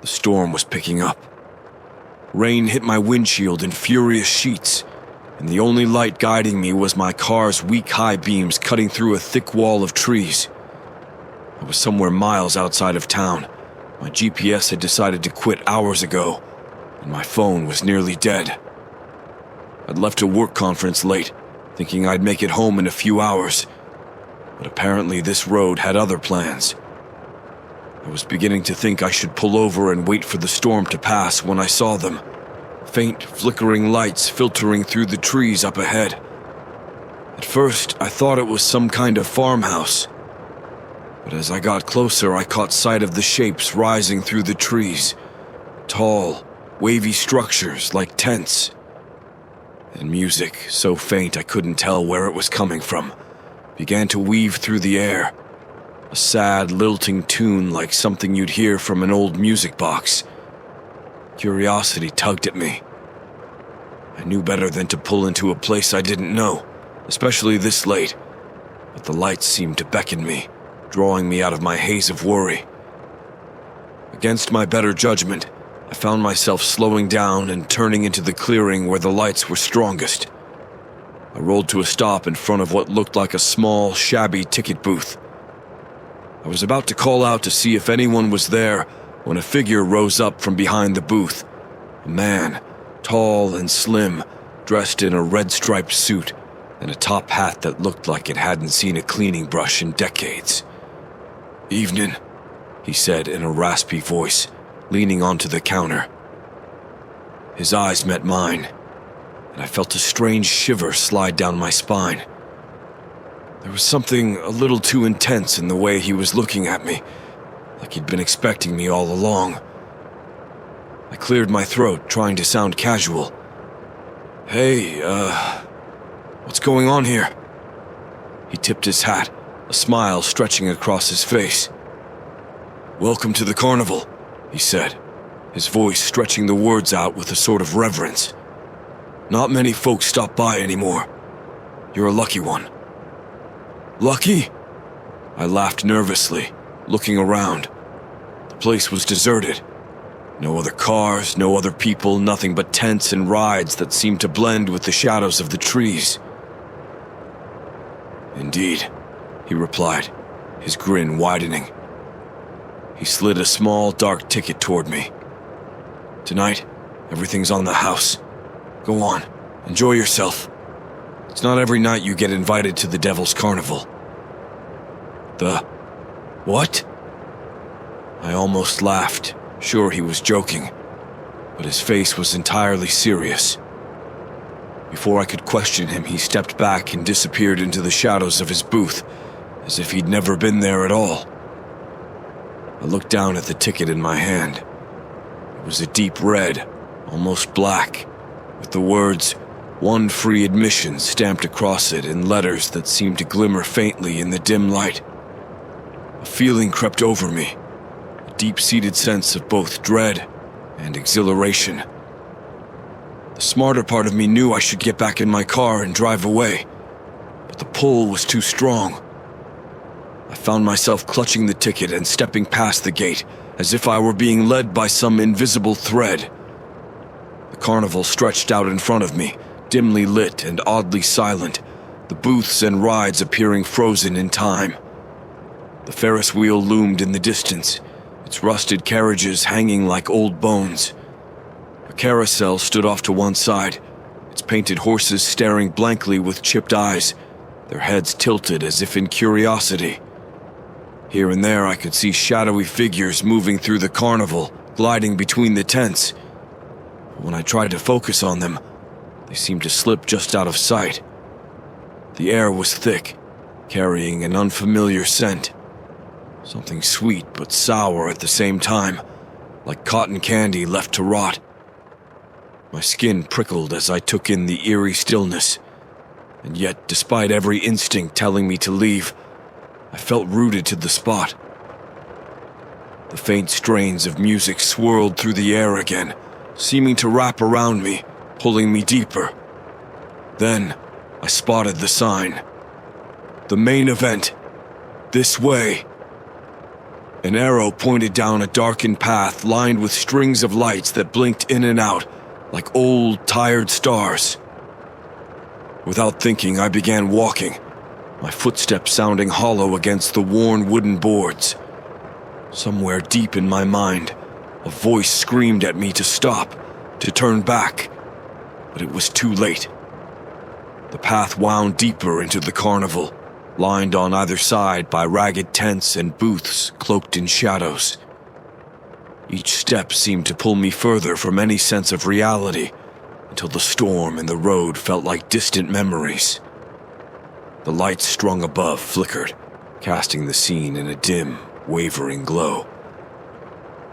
The storm was picking up. Rain hit my windshield in furious sheets, and the only light guiding me was my car's weak high beams cutting through a thick wall of trees. I was somewhere miles outside of town. My GPS had decided to quit hours ago, and my phone was nearly dead. I'd left a work conference late, thinking I'd make it home in a few hours, but apparently this road had other plans. I was beginning to think I should pull over and wait for the storm to pass when I saw them. Faint, flickering lights filtering through the trees up ahead. At first, I thought it was some kind of farmhouse. But as I got closer, I caught sight of the shapes rising through the trees. Tall, wavy structures like tents. And music, so faint I couldn't tell where it was coming from, began to weave through the air. A sad, lilting tune like something you'd hear from an old music box. Curiosity tugged at me. I knew better than to pull into a place I didn't know, especially this late, but the lights seemed to beckon me, drawing me out of my haze of worry. Against my better judgment, I found myself slowing down and turning into the clearing where the lights were strongest. I rolled to a stop in front of what looked like a small, shabby ticket booth. I was about to call out to see if anyone was there when a figure rose up from behind the booth. A man, tall and slim, dressed in a red-striped suit and a top hat that looked like it hadn't seen a cleaning brush in decades. "Evening," he said in a raspy voice, leaning onto the counter. His eyes met mine, and I felt a strange shiver slide down my spine. There was something a little too intense in the way he was looking at me, like he'd been expecting me all along. I cleared my throat, trying to sound casual. "Hey, what's going on here?" He tipped his hat, a smile stretching across his face. "Welcome to the Carnival," he said, his voice stretching the words out with a sort of reverence. "Not many folks stop by anymore. You're a lucky one." "Lucky?" I laughed nervously, looking around. The place was deserted. No other cars, no other people, nothing but tents and rides that seemed to blend with the shadows of the trees. "Indeed," he replied, his grin widening. He slid a small, dark ticket toward me. "Tonight, everything's on the house. Go on, enjoy yourself. It's not every night you get invited to the Devil's Carnival." "The... what?" I almost laughed, sure he was joking, but his face was entirely serious. Before I could question him, he stepped back and disappeared into the shadows of his booth, as if he'd never been there at all. I looked down at the ticket in my hand. It was a deep red, almost black, with the words, "One free admission" stamped across it in letters that seemed to glimmer faintly in the dim light. A feeling crept over me, a deep-seated sense of both dread and exhilaration. The smarter part of me knew I should get back in my car and drive away, but the pull was too strong. I found myself clutching the ticket and stepping past the gate, as if I were being led by some invisible thread. The carnival stretched out in front of me, dimly lit and oddly silent, the booths and rides appearing frozen in time. The Ferris wheel loomed in the distance, its rusted carriages hanging like old bones. A carousel stood off to one side, its painted horses staring blankly with chipped eyes, their heads tilted as if in curiosity. Here and there I could see shadowy figures moving through the carnival, gliding between the tents. But when I tried to focus on them, they seemed to slip just out of sight. The air was thick, carrying an unfamiliar scent. Something sweet but sour at the same time, like cotton candy left to rot. My skin prickled as I took in the eerie stillness, and yet, despite every instinct telling me to leave, I felt rooted to the spot. The faint strains of music swirled through the air again, seeming to wrap around me, pulling me deeper. Then, I spotted the sign. "The main event. This way." An arrow pointed down a darkened path lined with strings of lights that blinked in and out like old, tired stars. Without thinking, I began walking, my footsteps sounding hollow against the worn wooden boards. Somewhere deep in my mind, a voice screamed at me to stop, to turn back, but it was too late. The path wound deeper into the carnival, lined on either side by ragged tents and booths cloaked in shadows. Each step seemed to pull me further from any sense of reality, until the storm and the road felt like distant memories. The lights strung above flickered, casting the scene in a dim, wavering glow.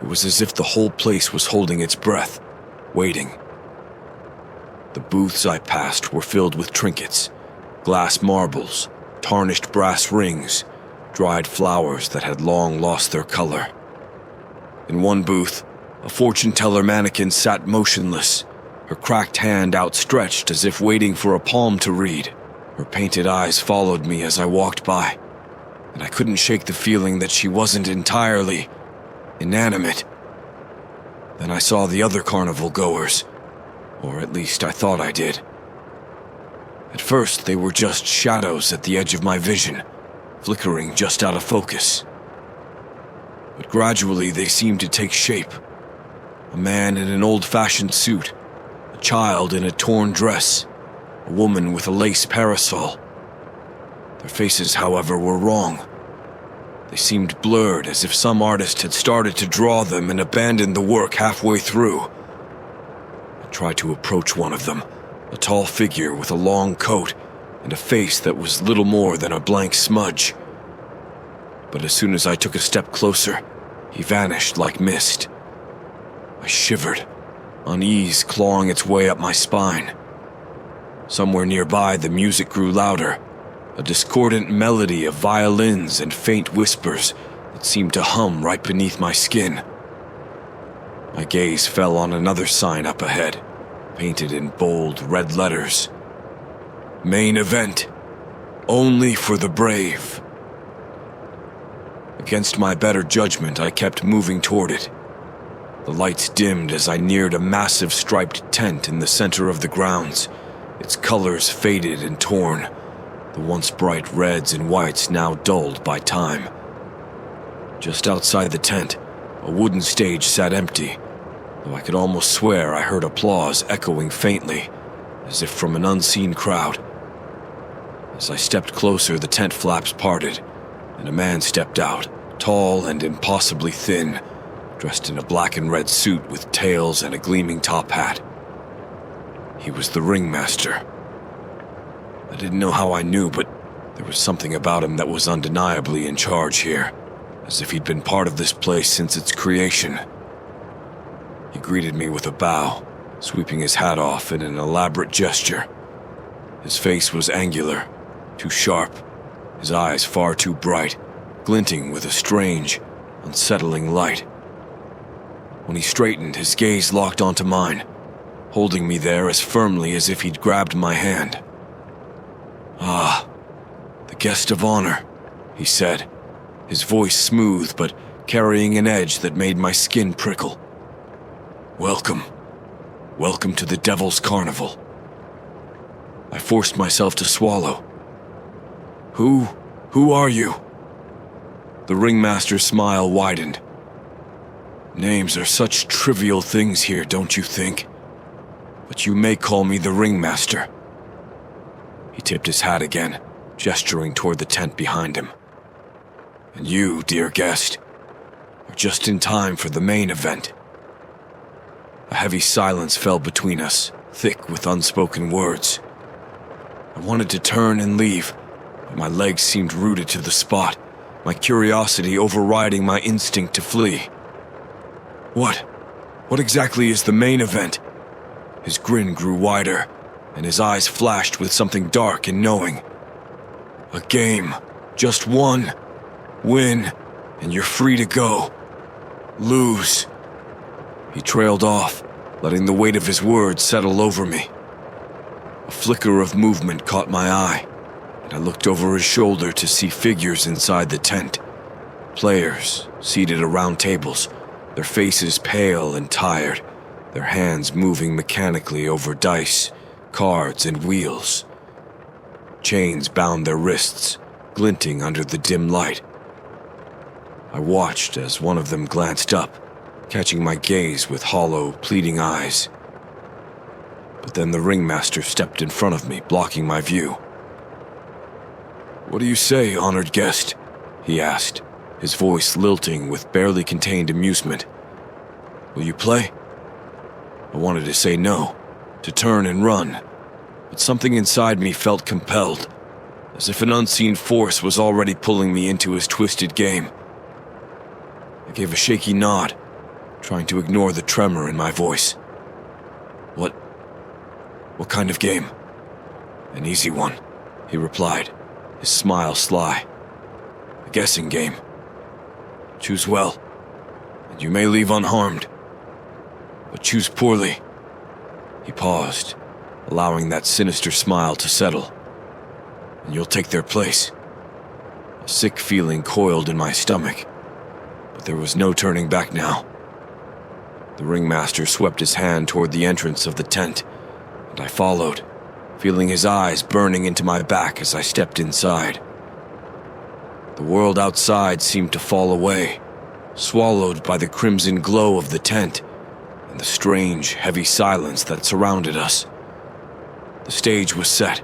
It was as if the whole place was holding its breath, waiting. The booths I passed were filled with trinkets, glass marbles, tarnished brass rings, dried flowers that had long lost their color. In one booth, a fortune-teller mannequin sat motionless, her cracked hand outstretched as if waiting for a palm to read. Her painted eyes followed me as I walked by, and I couldn't shake the feeling that she wasn't entirely inanimate. Then I saw the other carnival goers, or at least I thought I did. At first, they were just shadows at the edge of my vision, flickering just out of focus. But gradually they seemed to take shape. A man in an old-fashioned suit, a child in a torn dress, a woman with a lace parasol. Their faces, however, were wrong. They seemed blurred, as if some artist had started to draw them and abandoned the work halfway through. I tried to approach one of them, a tall figure with a long coat and a face that was little more than a blank smudge. But as soon as I took a step closer, he vanished like mist. I shivered, unease clawing its way up my spine. Somewhere nearby, the music grew louder, a discordant melody of violins and faint whispers that seemed to hum right beneath my skin. My gaze fell on another sign up ahead, painted in bold red letters. Main event, only for the brave. Against my better judgment, I kept moving toward it. The lights dimmed as I neared a massive striped tent in the center of the grounds, its colors faded and torn, the once bright reds and whites now dulled by time. Just outside the tent, a wooden stage sat empty, though I could almost swear I heard applause echoing faintly, as if from an unseen crowd. As I stepped closer, the tent flaps parted, and a man stepped out, tall and impossibly thin, dressed in a black and red suit with tails and a gleaming top hat. He was the ringmaster. I didn't know how I knew, but there was something about him that was undeniably in charge here, as if he'd been part of this place since its creation. He greeted me with a bow, sweeping his hat off in an elaborate gesture. His face was angular, too sharp, his eyes far too bright, glinting with a strange, unsettling light. When he straightened, his gaze locked onto mine, holding me there as firmly as if he'd grabbed my hand. "Ah, the guest of honor," he said, his voice smooth but carrying an edge that made my skin prickle. "Welcome. Welcome to the Devil's Carnival." I forced myself to swallow. Who are you?" The ringmaster's smile widened. "Names are such trivial things here, don't you think? But you may call me the ringmaster." He tipped his hat again, gesturing toward the tent behind him. "And you, dear guest, are just in time for the main event." A heavy silence fell between us, thick with unspoken words. I wanted to turn and leave, but my legs seemed rooted to the spot, my curiosity overriding my instinct to flee. What exactly is the main event?" His grin grew wider, and his eyes flashed with something dark and knowing. "A game. Just one. Win, and you're free to go. Lose." He trailed off, letting the weight of his words settle over me. A flicker of movement caught my eye, and I looked over his shoulder to see figures inside the tent. Players, seated around tables, their faces pale and tired, their hands moving mechanically over dice, cards, and wheels. Chains bound their wrists, glinting under the dim light. I watched as one of them glanced up, catching my gaze with hollow, pleading eyes. But then the ringmaster stepped in front of me, blocking my view. "What do you say, honored guest?" he asked, his voice lilting with barely contained amusement. "Will you play?" I wanted to say no, to turn and run, but something inside me felt compelled, as if an unseen force was already pulling me into his twisted game. I gave a shaky nod, trying to ignore the tremor in my voice. What kind of game?" "An easy one," he replied, his smile sly. "A guessing game. Choose well, and you may leave unharmed. But choose poorly." He paused, allowing that sinister smile to settle. "And you'll take their place." A sick feeling coiled in my stomach, but there was no turning back now. The ringmaster swept his hand toward the entrance of the tent, and I followed, feeling his eyes burning into my back as I stepped inside. The world outside seemed to fall away, swallowed by the crimson glow of the tent and the strange, heavy silence that surrounded us. The stage was set,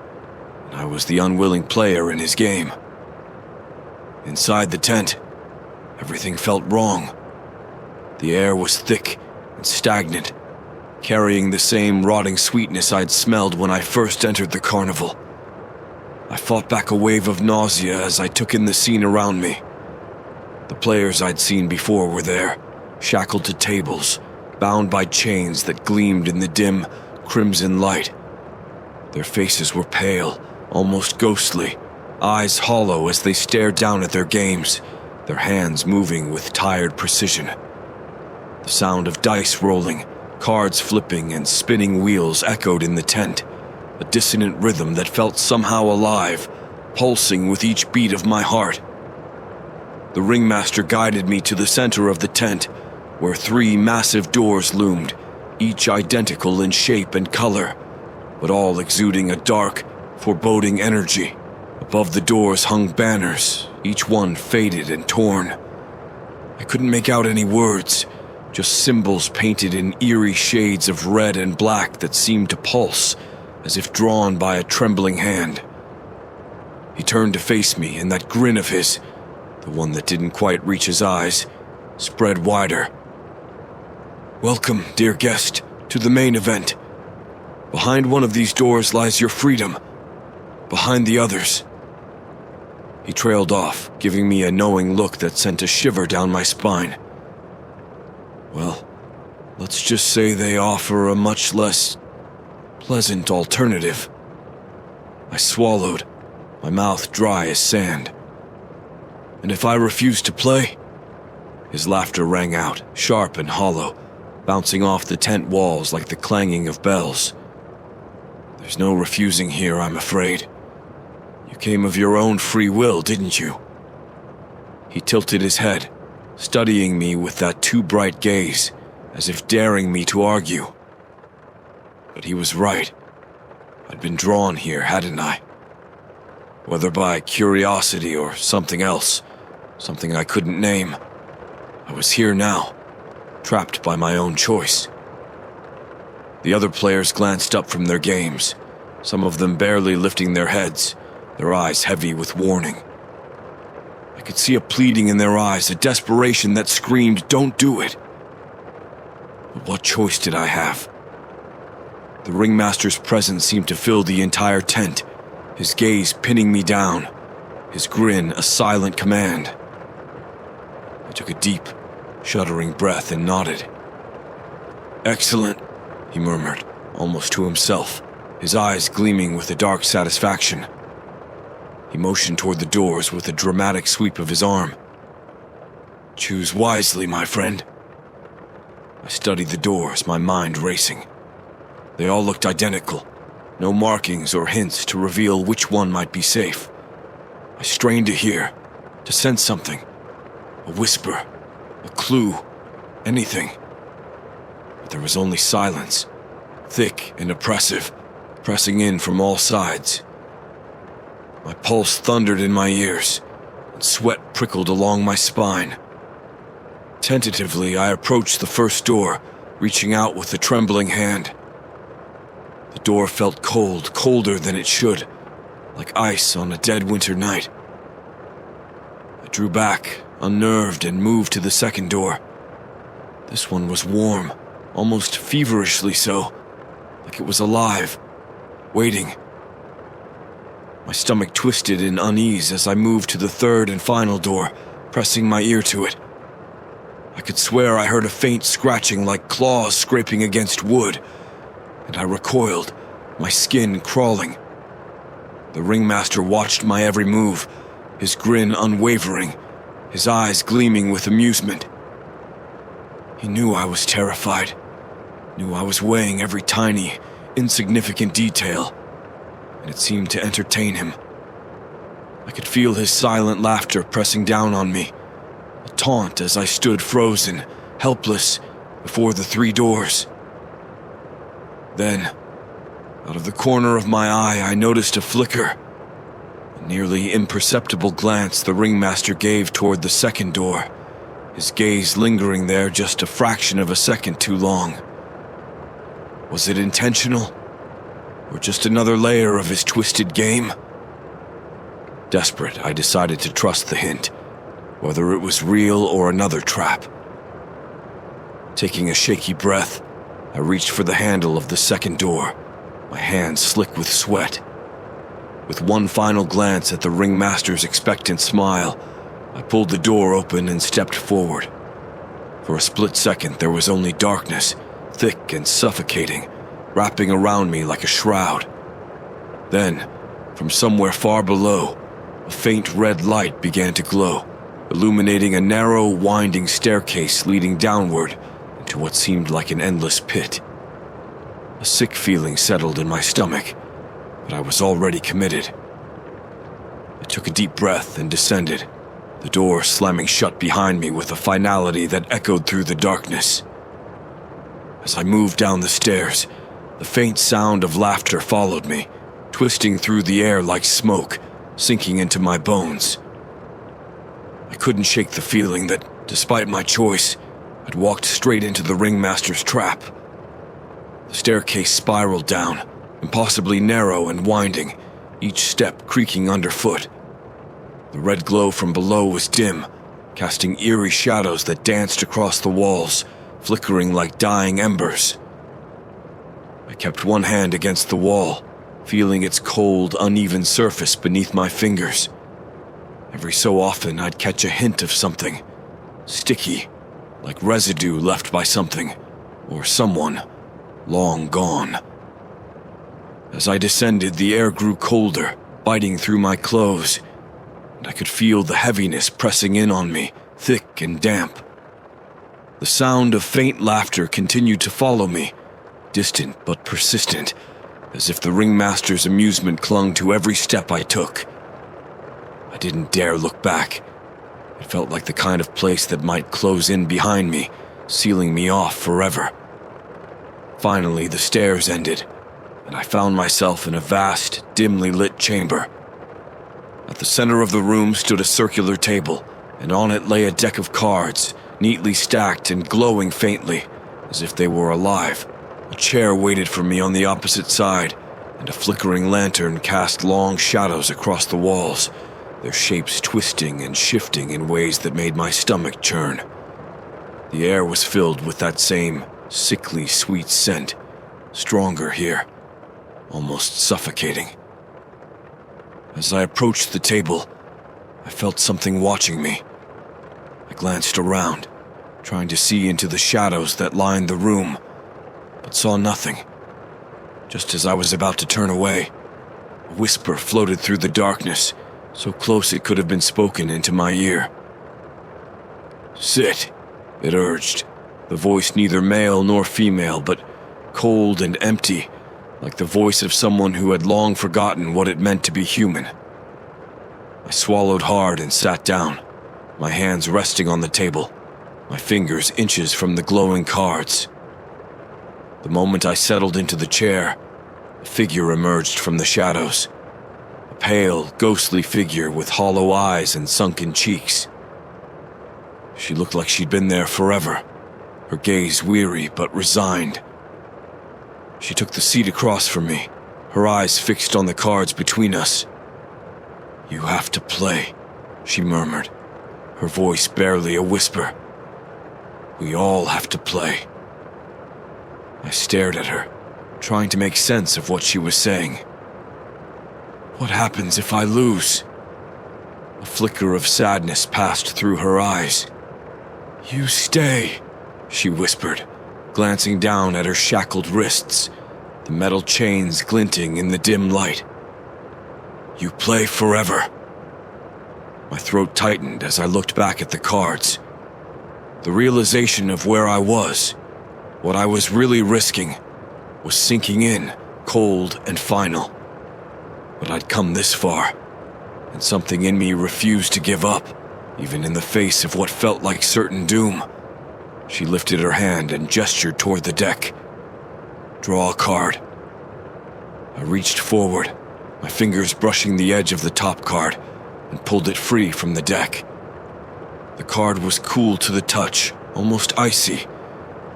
and I was the unwilling player in his game. Inside the tent, everything felt wrong. The air was thick and stagnant, carrying the same rotting sweetness I'd smelled when I first entered the carnival. I fought back a wave of nausea as I took in the scene around me. The players I'd seen before were there, shackled to tables, bound by chains that gleamed in the dim, crimson light. Their faces were pale, almost ghostly, eyes hollow as they stared down at their games, their hands moving with tired precision. The sound of dice rolling, cards flipping, and spinning wheels echoed in the tent, a dissonant rhythm that felt somehow alive, pulsing with each beat of my heart. The ringmaster guided me to the center of the tent, where 3 massive doors loomed, each identical in shape and color, but all exuding a dark, foreboding energy. Above the doors hung banners, each one faded and torn. I couldn't make out any words, just symbols painted in eerie shades of red and black that seemed to pulse, as if drawn by a trembling hand. He turned to face me, and that grin of his, the one that didn't quite reach his eyes, spread wider. "Welcome, dear guest, to the main event. Behind one of these doors lies your freedom. Behind the others." He trailed off, giving me a knowing look that sent a shiver down my spine. Well, let's just say they offer a much less pleasant alternative. I swallowed, my mouth dry as sand. "And if I refuse to play?" His laughter rang out, sharp and hollow, bouncing off the tent walls like the clanging of bells. "There's no refusing here, I'm afraid. You came of your own free will, didn't you?" He tilted his head, studying me with that too bright gaze, as if daring me to argue. But he was right. I'd been drawn here, hadn't I? Whether by curiosity or something else, something I couldn't name, I was here now, trapped by my own choice. The other players glanced up from their games, some of them barely lifting their heads, their eyes heavy with warning. I could see a pleading in their eyes, a desperation that screamed, "Don't do it!" But what choice did I have? The ringmaster's presence seemed to fill the entire tent, his gaze pinning me down, his grin a silent command. I took a deep, shuddering breath and nodded. "Excellent," he murmured, almost to himself, his eyes gleaming with a dark satisfaction. He motioned toward the doors with a dramatic sweep of his arm. "Choose wisely, my friend." I studied the doors, my mind racing. They all looked identical, no markings or hints to reveal which one might be safe. I strained to hear, to sense something, A whisper, a clue, anything. But there was only silence, thick and oppressive, pressing in from all sides. My pulse thundered in my ears, and sweat prickled along my spine. Tentatively, I approached the first door, reaching out with a trembling hand. The door felt cold, colder than it should, like ice on a dead winter night. I drew back, unnerved, and moved to the second door. This one was warm, almost feverishly so, like it was alive, waiting. My stomach twisted in unease as I moved to the third and final door, pressing my ear to it. I could swear I heard a faint scratching like claws scraping against wood, and I recoiled, my skin crawling. The ringmaster watched my every move, his grin unwavering, his eyes gleaming with amusement. He knew I was terrified, knew I was weighing every tiny, insignificant detail, and it seemed to entertain him. I could feel his silent laughter pressing down on me, a taunt as I stood frozen, helpless, before the three doors. Then, out of the corner of my eye, I noticed a flicker. A nearly imperceptible glance the ringmaster gave toward the second door, his gaze lingering there just a fraction of a second too long. Was it intentional? Or just another layer of his twisted game? Desperate, I decided to trust the hint, whether it was real or another trap. Taking a shaky breath, I reached for the handle of the second door, my hands slick with sweat. With one final glance at the ringmaster's expectant smile, I pulled the door open and stepped forward. For a split second, there was only darkness, thick and suffocating, wrapping around me like a shroud. Then, from somewhere far below, a faint red light began to glow, illuminating a narrow, winding staircase leading downward into what seemed like an endless pit. A sick feeling settled in my stomach, but I was already committed. I took a deep breath and descended, the door slamming shut behind me with a finality that echoed through the darkness. As I moved down the stairs, the faint sound of laughter followed me, twisting through the air like smoke, sinking into my bones. I couldn't shake the feeling that, despite my choice, I'd walked straight into the ringmaster's trap. The staircase spiraled down, impossibly narrow and winding, each step creaking underfoot. The red glow from below was dim, casting eerie shadows that danced across the walls, flickering like dying embers. I kept one hand against the wall, feeling its cold, uneven surface beneath my fingers. Every so often, I'd catch a hint of something, sticky, like residue left by something, or someone, long gone. As I descended, the air grew colder, biting through my clothes, and I could feel the heaviness pressing in on me, thick and damp. The sound of faint laughter continued to follow me, distant but persistent, as if the ringmaster's amusement clung to every step I took. I didn't dare look back. It felt like the kind of place that might close in behind me, sealing me off forever. Finally, the stairs ended, and I found myself in a vast, dimly lit chamber. At the center of the room stood a circular table, and on it lay a deck of cards, neatly stacked and glowing faintly, as if they were alive. A chair waited for me on the opposite side, and a flickering lantern cast long shadows across the walls, their shapes twisting and shifting in ways that made my stomach churn. The air was filled with that same sickly sweet scent, stronger here, almost suffocating. As I approached the table, I felt something watching me. I glanced around, trying to see into the shadows that lined the room, but saw nothing. Just as I was about to turn away, a whisper floated through the darkness, so close it could have been spoken into my ear. "Sit," it urged, the voice neither male nor female, but cold and empty, like the voice of someone who had long forgotten what it meant to be human. I swallowed hard and sat down, my hands resting on the table, my fingers inches from the glowing cards. The moment I settled into the chair, a figure emerged from the shadows. A pale, ghostly figure with hollow eyes and sunken cheeks. She looked like she'd been there forever, her gaze weary but resigned. She took the seat across from me, her eyes fixed on the cards between us. "You have to play," she murmured, her voice barely a whisper. "We all have to play." I stared at her, trying to make sense of what she was saying. "What happens if I lose?" A flicker of sadness passed through her eyes. "You stay," she whispered, glancing down at her shackled wrists, the metal chains glinting in the dim light. "You play forever." My throat tightened as I looked back at the cards. The realization of where I was, what I was really risking, was sinking in, cold and final. But I'd come this far, and something in me refused to give up, even in the face of what felt like certain doom. She lifted her hand and gestured toward the deck. "Draw a card." I reached forward, my fingers brushing the edge of the top card, and pulled it free from the deck. The card was cool to the touch, almost icy,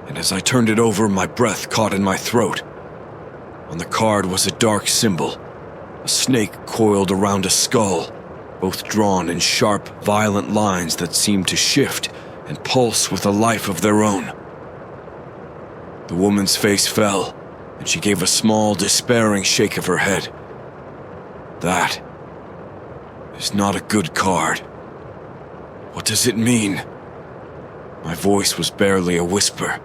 and as I turned it over, my breath caught in my throat. On the card was a dark symbol, a snake coiled around a skull, both drawn in sharp, violent lines that seemed to shift and pulse with a life of their own. The woman's face fell, and she gave a small, despairing shake of her head. "That is not a good card. What does it mean?" My voice was barely a whisper.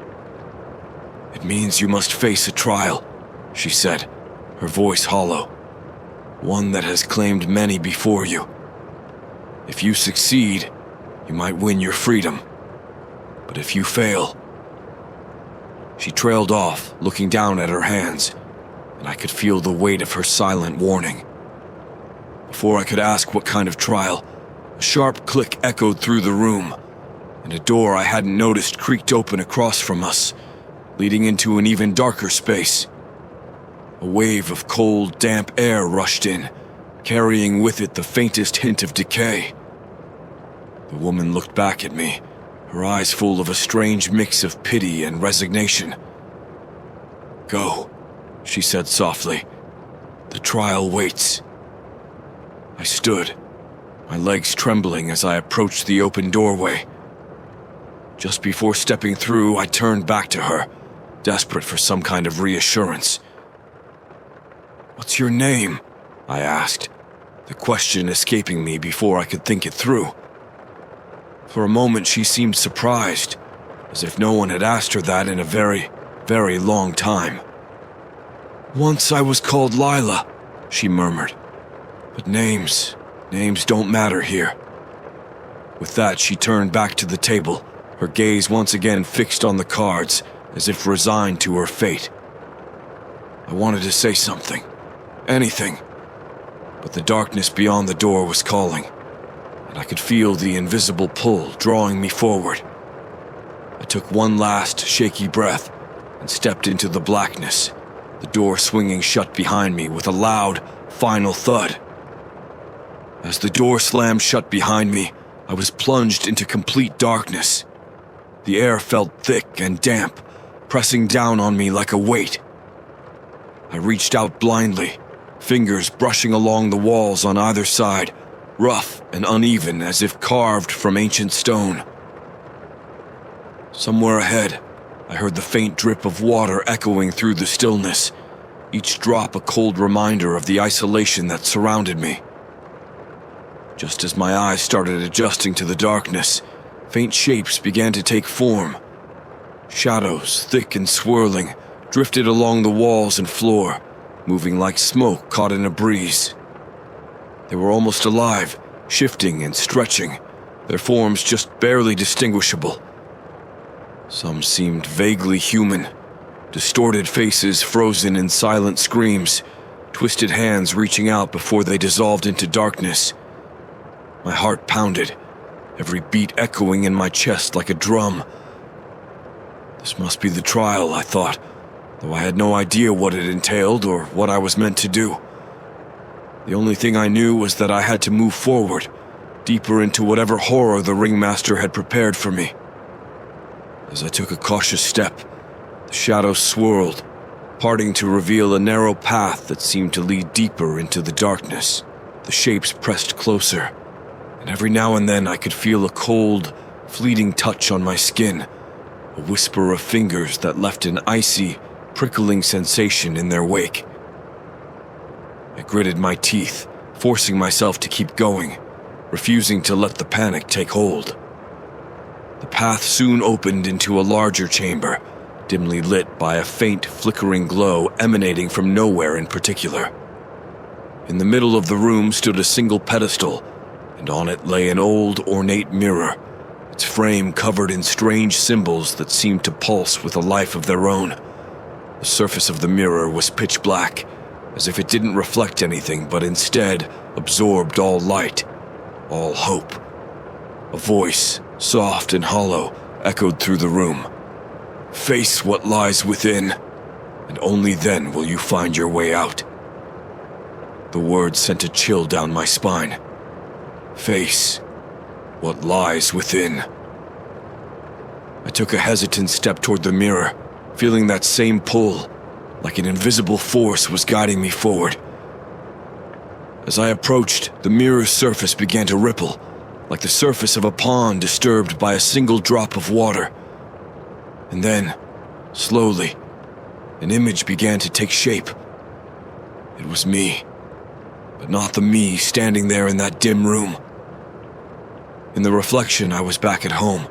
"It means you must face a trial," she said, her voice hollow. "One that has claimed many before you. If you succeed, you might win your freedom. But if you fail..." She trailed off, looking down at her hands, and I could feel the weight of her silent warning. Before I could ask what kind of trial, a sharp click echoed through the room, and a door I hadn't noticed creaked open across from us, leading into an even darker space. A wave of cold, damp air rushed in, carrying with it the faintest hint of decay. The woman looked back at me, her eyes full of a strange mix of pity and resignation. "Go," she said softly. "The trial waits." I stood, my legs trembling as I approached the open doorway. Just before stepping through, I turned back to her, desperate for some kind of reassurance. "What's your name?" I asked, the question escaping me before I could think it through. For a moment she seemed surprised, as if no one had asked her that in a very, very long time. "Once I was called Lila," she murmured. "But names don't matter here." With that, she turned back to the table, her gaze once again fixed on the cards, as if resigned to her fate. I wanted to say something, anything, but the darkness beyond the door was calling, and I could feel the invisible pull drawing me forward. I took one last shaky breath and stepped into the blackness, the door swinging shut behind me with a loud, final thud. As the door slammed shut behind me, I was plunged into complete darkness. The air felt thick and damp, pressing down on me like a weight. I reached out blindly, fingers brushing along the walls on either side, rough and uneven as if carved from ancient stone. Somewhere ahead, I heard the faint drip of water echoing through the stillness, each drop a cold reminder of the isolation that surrounded me. Just as my eyes started adjusting to the darkness, faint shapes began to take form. Shadows, thick and swirling, drifted along the walls and floor, moving like smoke caught in a breeze. They were almost alive, shifting and stretching, their forms just barely distinguishable. Some seemed vaguely human, distorted faces frozen in silent screams, twisted hands reaching out before they dissolved into darkness. My heart pounded, every beat echoing in my chest like a drum. This must be the trial, I thought, though I had no idea what it entailed or what I was meant to do. The only thing I knew was that I had to move forward, deeper into whatever horror the ringmaster had prepared for me. As I took a cautious step, the shadows swirled, parting to reveal a narrow path that seemed to lead deeper into the darkness. The shapes pressed closer, and every now and then I could feel a cold, fleeting touch on my skin, a whisper of fingers that left an icy, prickling sensation in their wake. I gritted my teeth, forcing myself to keep going, refusing to let the panic take hold. The path soon opened into a larger chamber, dimly lit by a faint, flickering glow emanating from nowhere in particular. In the middle of the room stood a single pedestal, and on it lay an old, ornate mirror, its frame covered in strange symbols that seemed to pulse with a life of their own. The surface of the mirror was pitch black, as if it didn't reflect anything but instead absorbed all light, all hope. A voice, soft and hollow, echoed through the room. "Face what lies within, and only then will you find your way out." The words sent a chill down my spine. Face what lies within. I took a hesitant step toward the mirror, feeling that same pull, like an invisible force was guiding me forward. As I approached, the mirror's surface began to ripple, like the surface of a pond disturbed by a single drop of water. And then, slowly, an image began to take shape. It was me, but not the me standing there in that dim room. In the reflection, I was back at home,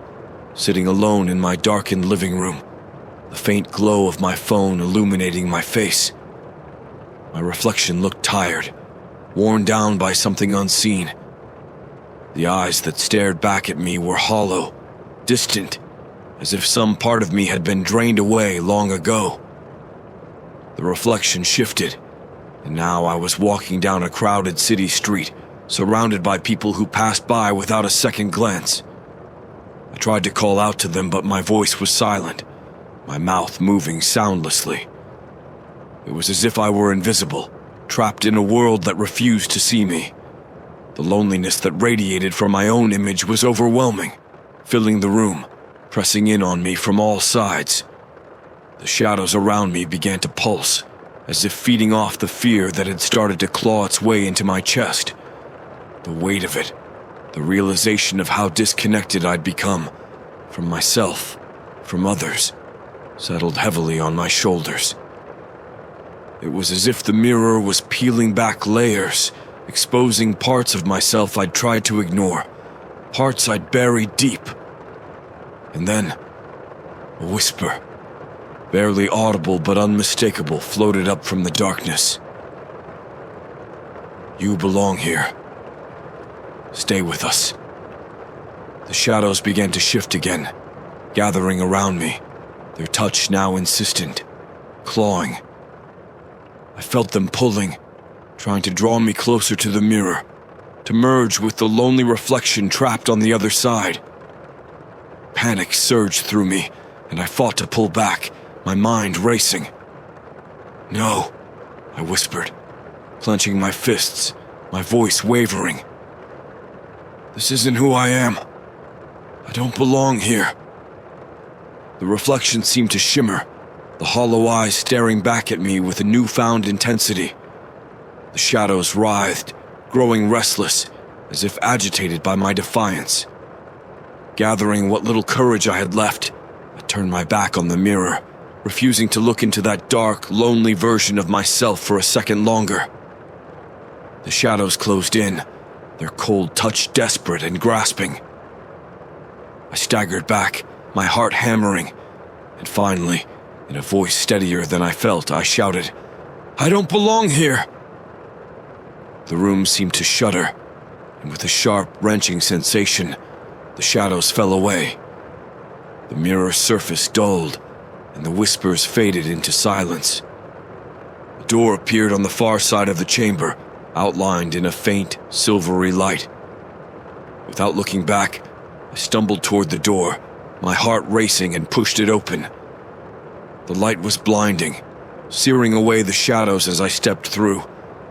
sitting alone in my darkened living room, the faint glow of my phone illuminating my face. My reflection looked tired, worn down by something unseen. The eyes that stared back at me were hollow, distant, as if some part of me had been drained away long ago. The reflection shifted, and now I was walking down a crowded city street, surrounded by people who passed by without a second glance. I tried to call out to them, but my voice was silent, my mouth moving soundlessly. It was as if I were invisible, trapped in a world that refused to see me. The loneliness that radiated from my own image was overwhelming, filling the room, pressing in on me from all sides. The shadows around me began to pulse, as if feeding off the fear that had started to claw its way into my chest. The weight of it, the realization of how disconnected I'd become, from myself, from others, settled heavily on my shoulders. It was as if the mirror was peeling back layers, exposing parts of myself I'd tried to ignore, parts I'd buried deep. And then, a whisper, barely audible but unmistakable, floated up from the darkness. "You belong here. Stay with us." The shadows began to shift again, gathering around me, their touch now insistent, clawing. I felt them pulling, trying to draw me closer to the mirror, to merge with the lonely reflection trapped on the other side. Panic surged through me, and I fought to pull back, my mind racing. "No," I whispered, clenching my fists, my voice wavering. "This isn't who I am. I don't belong here." The reflection seemed to shimmer, the hollow eyes staring back at me with a newfound intensity. The shadows writhed, growing restless, as if agitated by my defiance. Gathering what little courage I had left, I turned my back on the mirror, refusing to look into that dark, lonely version of myself for a second longer. The shadows closed in, their cold touch desperate and grasping. I staggered back, my heart hammering, and finally, in a voice steadier than I felt, I shouted, "I don't belong here!" The room seemed to shudder, and with a sharp, wrenching sensation, the shadows fell away. The mirror's surface dulled, and the whispers faded into silence. A door appeared on the far side of the chamber, outlined in a faint, silvery light. Without looking back, I stumbled toward the door, my heart racing, and pushed it open. The light was blinding, searing away the shadows as I stepped through,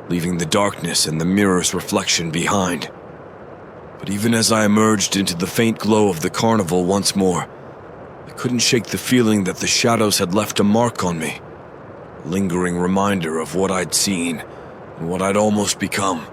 leaving the darkness and the mirror's reflection behind. But even as I emerged into the faint glow of the carnival once more, I couldn't shake the feeling that the shadows had left a mark on me, a lingering reminder of what I'd seen and what I'd almost become.